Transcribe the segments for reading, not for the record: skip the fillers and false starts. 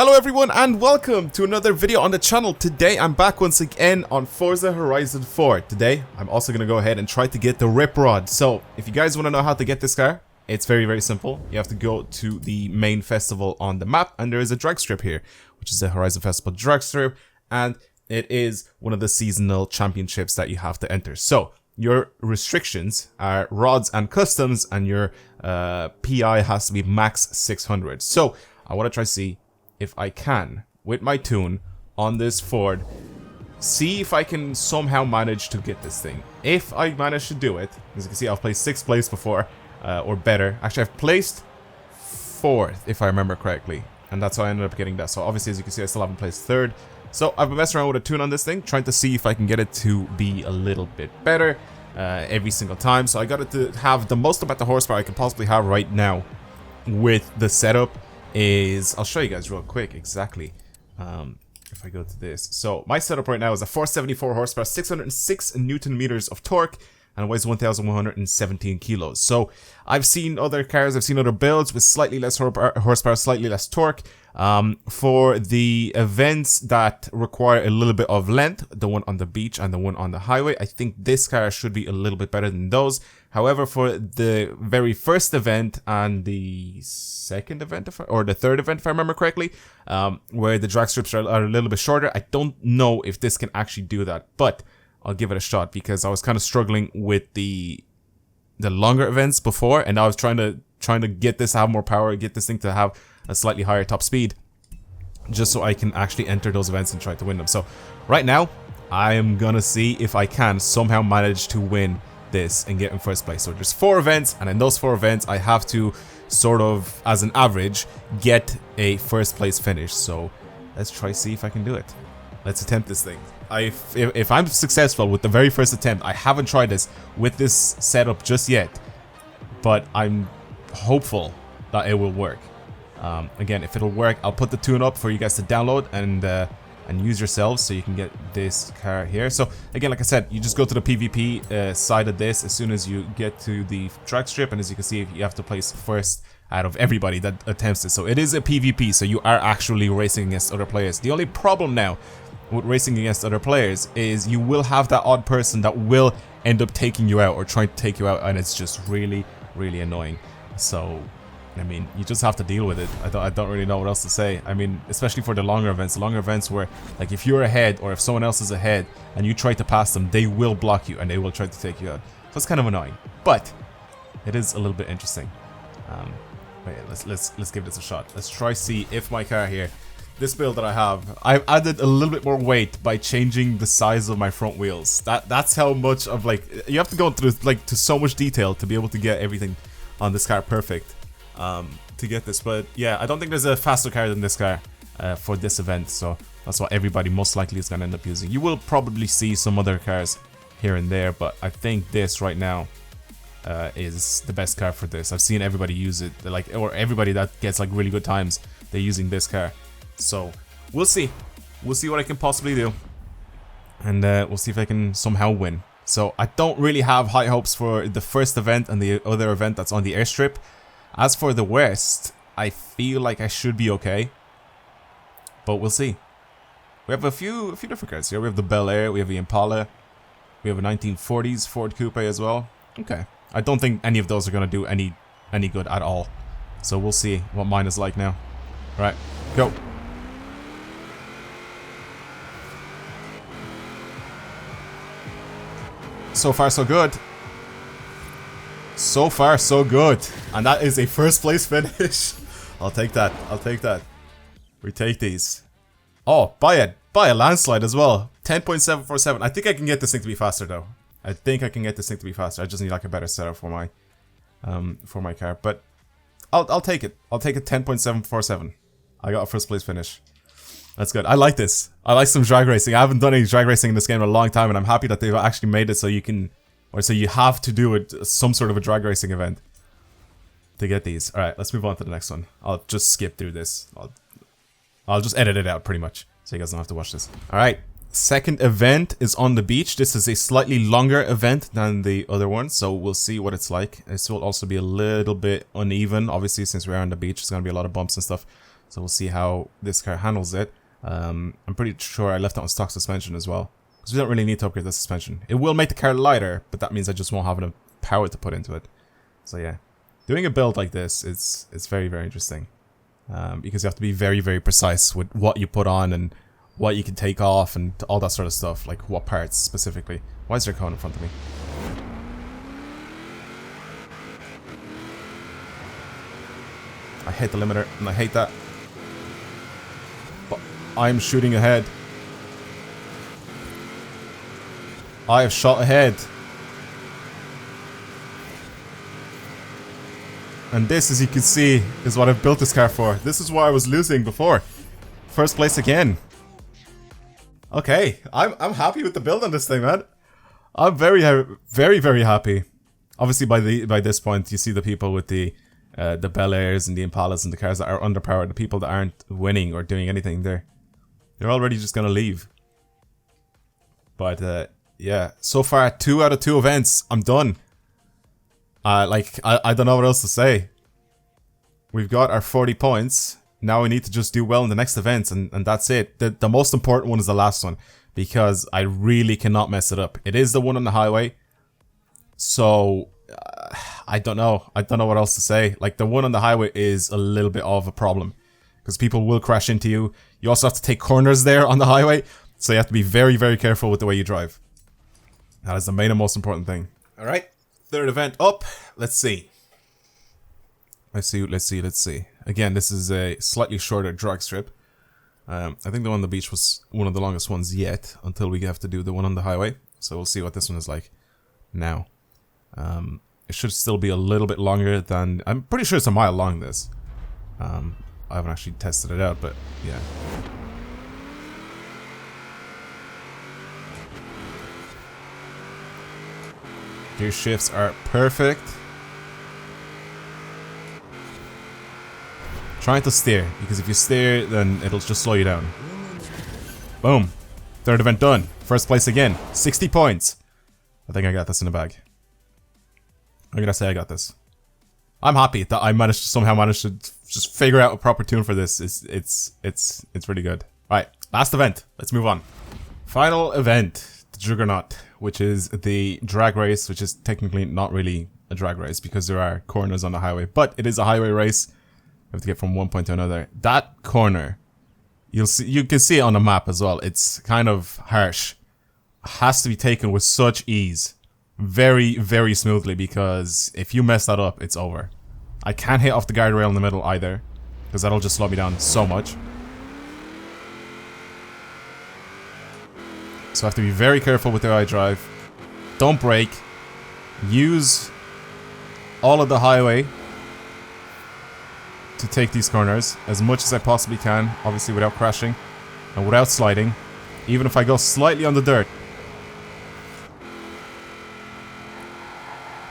Hello everyone and welcome to another video on the channel. Today I'm back once again on Forza Horizon 4. Today I'm also going to go ahead and try to get the Rip Rod. So if you guys want to know how to get this car, it's very simple. You have to go to the main festival on the map and there is a drag strip here, which is the Horizon Festival drag strip, and it is one of the seasonal championships that you have to enter. So your restrictions are rods and customs, and your PI has to be max 600. So I want to try to see if I can, with my tune on this Ford, see if I can somehow manage to get this thing. If I manage to do it, as you can see, I've placed 6th place before, or better. Actually, I've placed 4th, if I remember correctly, and that's how I ended up getting that. So obviously, as you can see, I still haven't placed 3rd. So I've been messing around with a tune on this thing, trying to see if I can get it to be a little bit better every single time. So I got it to have the most amount of horsepower I can possibly have right now with the setup. I'll show you guys real quick exactly if I go to this. So my setup right now is a 474 horsepower, 606 newton meters of torque, and it weighs 1,117 kilos. So I've seen other cars, I've seen other builds with slightly less horsepower, slightly less torque. For the events that require a little bit of length, the one on the beach and the one on the highway, I think this car should be a little bit better than those. However, for the very first event and the second event, or the third event, if I remember correctly, where the drag strips are a little bit shorter, I don't know if this can actually do that, but I'll give it a shot because I was kind of struggling with the longer events before, and I was trying to get this to have more power, get this thing to have a slightly higher top speed, just so I can actually enter those events and try to win them. So right now, I am gonna see if I can somehow manage to win this and get in first place. So there's 4 events, and in those 4 events, I have to sort of, as an average, get a first place finish. So let's try see if I can do it. Let's attempt this thing. If I'm successful with the very first attempt, I haven't tried this with this setup just yet, but I'm hopeful that it will work. Again, if it'll work, I'll put the tune up for you guys to download and use yourselves so you can get this car here. So again, like I said, you just go to the PvP side of this as soon as you get to the drag strip, and as you can see, you have to place first out of everybody that attempts it. So it is a PvP, so you are actually racing against other players. The only problem now with racing against other players is you will have that odd person that will end up taking you out or trying to take you out, and it's just really annoying. So I mean, you just have to deal with it. I don't really know what else to say. I mean, especially for the longer events where, like, if you're ahead or if someone else is ahead and you try to pass them, they will block you and they will try to take you out. So it's kind of annoying, but it is a little bit interesting. But yeah, let's give this a shot. Let's try see if my car here, this build that I've added a little bit more weight by changing the size of my front wheels. That's how much of, like, you have to go through, like, to so much detail to be able to get everything on this car perfect. To get this, but yeah, I don't think there's a faster car than this car for this event, so that's what everybody most likely is going to end up using. You will probably see some other cars here and there, but I think this right now is the best car for this. I've seen everybody use it, like, or everybody that gets like really good times, they're using this car. So we'll see what I can possibly do, and we'll see if I can somehow win. So I don't really have high hopes for the first event and the other event that's on the airstrip. As for the West, I feel like I should be okay, but we'll see. We have a few different cars here. We have the Bel Air, we have the Impala, we have a 1940s Ford Coupe as well. Okay, I don't think any of those are gonna do any good at all. So we'll see what mine is like now. All right, go. So far, so good. So far, so good. And that is a first place finish. I'll take that. I'll take that. We take these. Oh, by a landslide as well. 10.747. I think I can get this thing to be faster though. I think I can get this thing to be faster. I just need like a better setup for my car. But I'll take it. I'll take it 10.747. I got a first place finish. That's good. I like this. I like some drag racing. I haven't done any drag racing in this game in a long time, and I'm happy that they've actually made it so you can, or so you have to do it, some sort of a drag racing event to get these. Alright, let's move on to the next one. I'll just skip through this. I'll just edit it out pretty much, so you guys don't have to watch this. Alright, second event is on the beach. This is a slightly longer event than the other one, so we'll see what it's like. This will also be a little bit uneven, obviously, since we're on the beach. There's going to be a lot of bumps and stuff. So we'll see how this car handles it. I'm pretty sure I left it on stock suspension as well, because we don't really need to upgrade the suspension. It will make the car lighter, but that means I just won't have enough power to put into it. So yeah, doing a build like this is very, very interesting, because you have to be very, very precise with what you put on and what you can take off and all that sort of stuff, like what parts specifically. Why is there a cone in front of me? I hate the limiter, and I hate that. But I'm shooting ahead. I have shot ahead. And this, as you can see, is what I've built this car for. This is why I was losing before. First place again. Okay, I'm happy with the build on this thing, man. I'm very, very happy. Obviously, by this point, you see the people with the Bel Airs and the Impalas and the cars that are underpowered, the people that aren't winning or doing anything. They're already just gonna leave. But yeah, so far 2 out of 2 events, I'm done. I don't know what else to say. We've got our 40 points. Now we need to just do well in the next events, and that's it. The most important one is the last one, because I really cannot mess it up. It is the one on the highway, so I don't know. I don't know what else to say. Like, the one on the highway is a little bit of a problem, because people will crash into you. You also have to take corners there on the highway, so you have to be very, very careful with the way you drive. That is the main and most important thing. Alright, third event up. Let's see. Let's see. Again, this is a slightly shorter drag strip. I think the one on the beach was one of the longest ones yet, until we have to do the one on the highway. So we'll see what this one is like now. It should still be a little bit longer than... I'm pretty sure it's a mile long, this. I haven't actually tested it out, but yeah. Gear shifts are perfect. Trying to steer, because if you steer, then it'll just slow you down. Boom. Third event done. First place again. 60 points. I think I got this in the bag. I'm gonna say I got this. I'm happy that I somehow managed to just figure out a proper tune for this. It's really good. Alright, last event. Let's move on. Final event. The Juggernaut, which is the drag race, which is technically not really a drag race because there are corners on the highway, but it is a highway race. You have to get from one point to another. That corner, you can see it on the map as well. It's kind of harsh. It has to be taken with such ease. Very, very smoothly, because if you mess that up, it's over. I can't hit off the guardrail in the middle either, because that'll just slow me down so much. So I have to be very careful with the way I drive. Don't brake. Use all of the highway to take these corners as much as I possibly can, obviously without crashing and without sliding. Even if I go slightly on the dirt.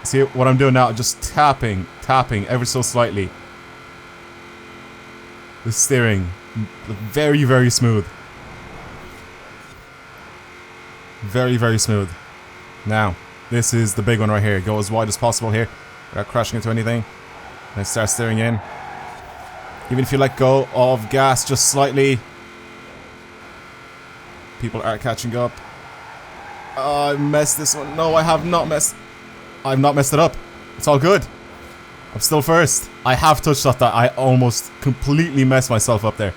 See what I'm doing now? Just tapping ever so slightly. The steering, very, very smooth. Very, very smooth. Now, this is the big one right here. Go as wide as possible here without crashing into anything. Then start steering in. Even if you let go of gas just slightly, people are catching up. Oh, I messed this one. No, I have not messed. I've not messed it up. It's all good. I'm still first. I have touched that. I almost completely messed myself up there.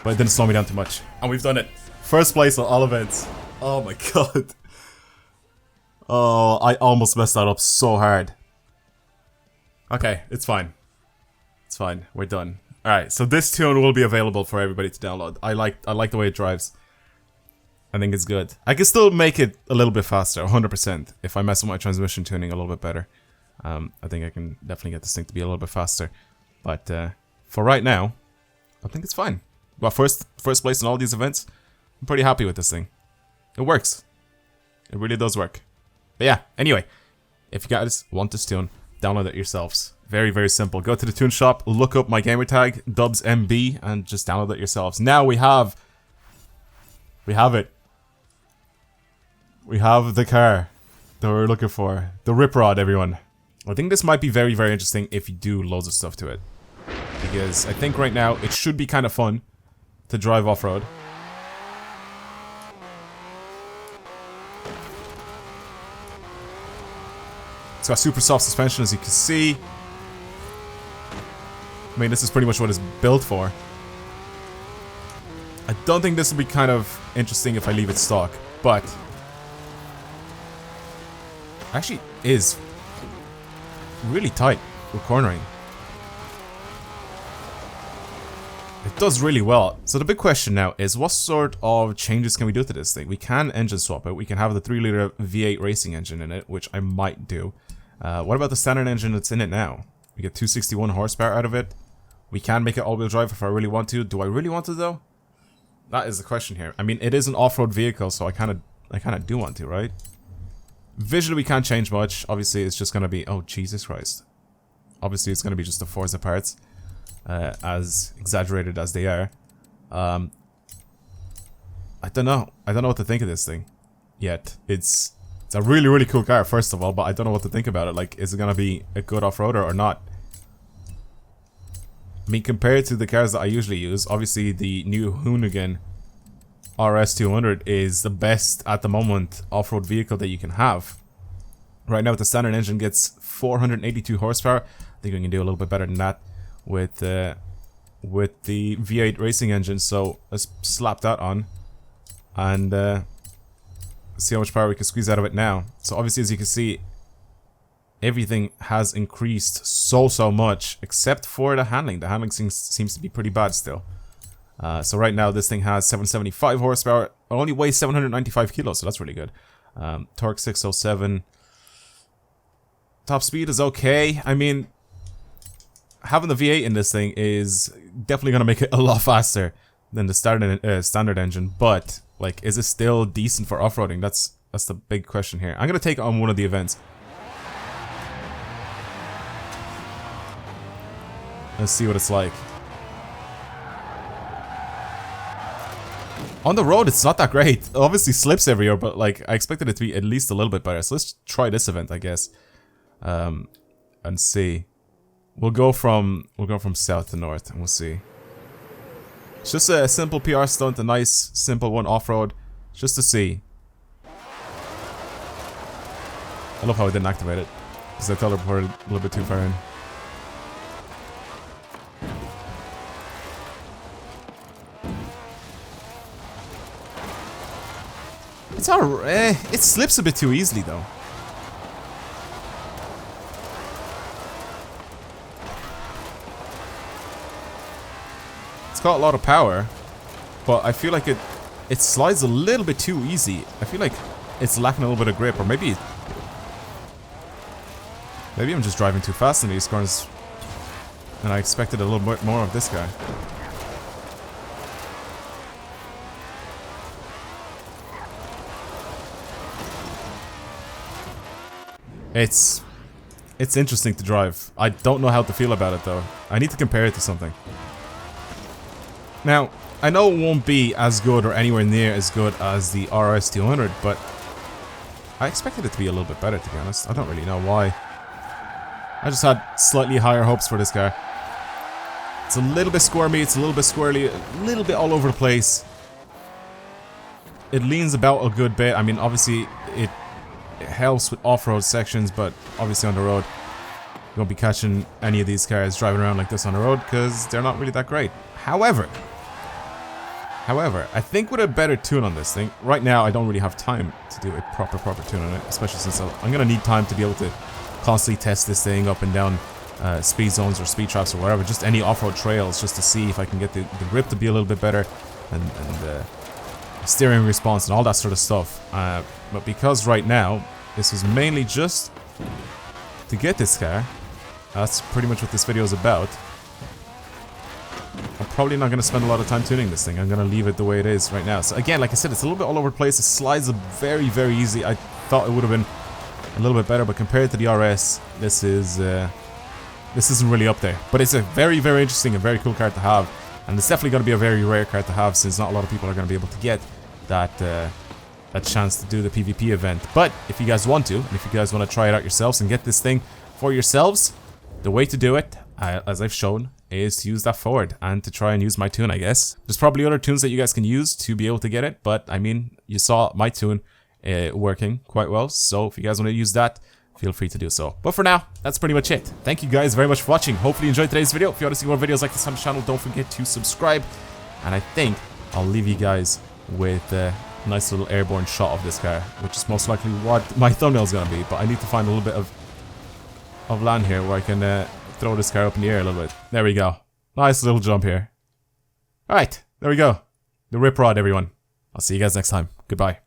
But it didn't slow me down too much. And we've done it. First place on all events. Oh my god. Oh, I almost messed that up so hard. Okay, it's fine. It's fine. We're done. Alright, so this tune will be available for everybody to download. I like the way it drives. I think it's good. I can still make it a little bit faster, 100%, if I mess with my transmission tuning a little bit better. I think I can definitely get this thing to be a little bit faster. But for right now, I think it's fine. Well, first place in all these events, I'm pretty happy with this thing. It works. It really does work. But yeah, anyway, if you guys want this tune, download it yourselves. Very, very simple. Go to the tune shop, look up my gamertag, DubsMB, and just download it yourselves. Now we have it. We have the car that we're looking for. The Rip Rod, everyone. I think this might be very, very interesting if you do loads of stuff to it. because I think right now it should be kind of fun to drive off-road. It's got super soft suspension, as you can see. I mean, this is pretty much what it's built for. I don't think this will be kind of interesting if I leave it stock, but actually is really tight for cornering. It does really well. So the big question now is, what sort of changes can we do to this thing? We can engine swap it. We can have the 3-liter V8 racing engine in it, which I might do. What about the standard engine that's in it now? We get 261 horsepower out of it. We can make it all-wheel drive if I really want to. Do I really want to, though? That is the question here. I mean, it is an off-road vehicle, so I kind of do want to, right? Visually, we can't change much. Obviously, it's just going to be... Oh, Jesus Christ. Obviously, it's going to be just the Forza parts. As exaggerated as they are. I don't know. I don't know what to think of this thing yet. It's a really, really cool car, first of all, but I don't know what to think about it. Like, is it going to be a good off-roader or not? I mean, compared to the cars that I usually use, obviously the new Hoonigan RS200 is the best at the moment off-road vehicle that you can have. Right now, the standard engine gets 482 horsepower. I think we can do a little bit better than that with the V8 racing engine. So let's slap that on and see how much power we can squeeze out of it now. So obviously, as you can see, everything has increased so much, except for the handling. The handling seems to be pretty bad still. So right now this thing has 775 horsepower. It only weighs 795 kilos, so that's really good. Torque 607. Top speed is okay. I mean, having the V8 in this thing is definitely going to make it a lot faster than the standard engine. But, like, is it still decent for off-roading? That's the big question here. I'm going to take it on one of the events. Let's see what it's like. On the road, it's not that great. It obviously slips everywhere, but like I expected it to be at least a little bit better. So let's try this event, I guess, and see. We'll go from south to north, and we'll see. It's just a simple PR stunt, a nice simple one off-road, just to see. I love how I didn't activate it because I teleported a little bit too far in. It's alright. It slips a bit too easily, though. It's got a lot of power, but I feel like it slides a little bit too easy. I feel like it's lacking a little bit of grip, or maybe I'm just driving too fast in these corners, and I expected a little bit more of this guy. It's interesting to drive. I don't know how to feel about it though. I need to compare it to something. Now, I know it won't be as good or anywhere near as good as the RS200, but I expected it to be a little bit better, to be honest. I don't really know why. I just had slightly higher hopes for this car. It's a little bit squirmy, it's a little bit squirrely, a little bit all over the place. It leans about a good bit. I mean, obviously, it helps with off-road sections, but obviously on the road you won't be catching any of these cars driving around like this on the road because they're not really that great. However, I think with a better tune on this thing, right now I don't really have time to do a proper tune on it, especially since I'm gonna need time to be able to constantly test this thing up and down speed zones or speed traps or whatever, just any off-road trails, just to see if I can get the grip to be a little bit better and steering response and all that sort of stuff. But because right now this is mainly just to get this car, that's pretty much what this video is about. I'm probably not going to spend a lot of time tuning this thing. I'm going to leave it the way it is right now. So again, like I said, it's a little bit all over the place. It slides very easy. I thought it would have been a little bit better, but compared to the RS, this isn't really up there. But it's a very interesting and very cool car to have, and it's definitely going to be a very rare car to have, since not a lot of people are going to be able to get that chance to do the PvP event. But if you guys want to, and if you guys want to try it out yourselves and get this thing for yourselves, the way to do it, as I've shown, is to use that forward and to try and use my tune, I guess. There's probably other tunes that you guys can use to be able to get it, but I mean, you saw my tune working quite well, so if you guys want to use that, feel free to do so. But for now, that's pretty much it. Thank you guys very much for watching. Hopefully you enjoyed today's video. If you want to see more videos like this on the channel, don't forget to subscribe. And I think I'll leave you guys with a nice little airborne shot of this car, which is most likely what my thumbnail is going to be. But I need to find a little bit of land here where I can throw this car up in the air a little bit. There we go. Nice little jump here. Alright, there we go. The rip rod, everyone. I'll see you guys next time. Goodbye.